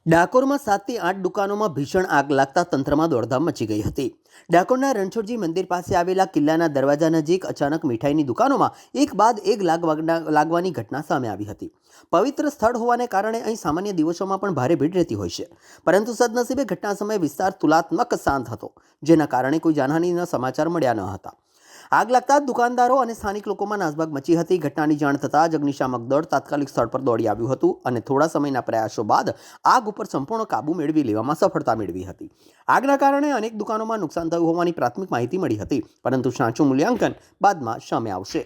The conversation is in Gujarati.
ડાકોરમાં 7 થી 8 દુકાનોમાં ભીષણ આગ લાગતા તંત્રમાં દોડધામ મચી ગઈ હતી. ડાકોરના રણછોડજી મંદિર પાસે આવેલા કિલ્લાના દરવાજા નજીક અચાનક મીઠાઈની દુકાનોમાં એક બાદ એક લાગવાની ઘટના સામે આવી હતી. પવિત્ર સ્થળ હોવાને કારણે અહીં સામાન્ય દિવસોમાં પણ ભારે ભીડ રહેતી હોય છે, પરંતુ સદનસીબે ઘટના સમયે વિસ્તાર તુલનાત્મક શાંત હતો, જેના કારણે કોઈ જાનહાનિના સમાચાર મળ્યા ન હતા. આગ લાગતા દુકાનદારો અને સ્થાનિક લોકોમાં નાસભાગ મચી હતી. ઘટનાની જાણ થતાં જ અગ્નિશામક દળ તાત્કાલિક સ્થળ પર દોડી આવ્યું હતું અને થોડા સમયના પ્રયાસો બાદ આગ ઉપર સંપૂર્ણ કાબુ મેળવી લેવામાં સફળતા મેળવી હતી. આગના કારણે અનેક દુકાનોમાં નુકસાન થયું હોવાની પ્રાથમિક માહિતી મળી હતી, પરંતુ સાચું મૂલ્યાંકન બાદમાં સામે આવશે.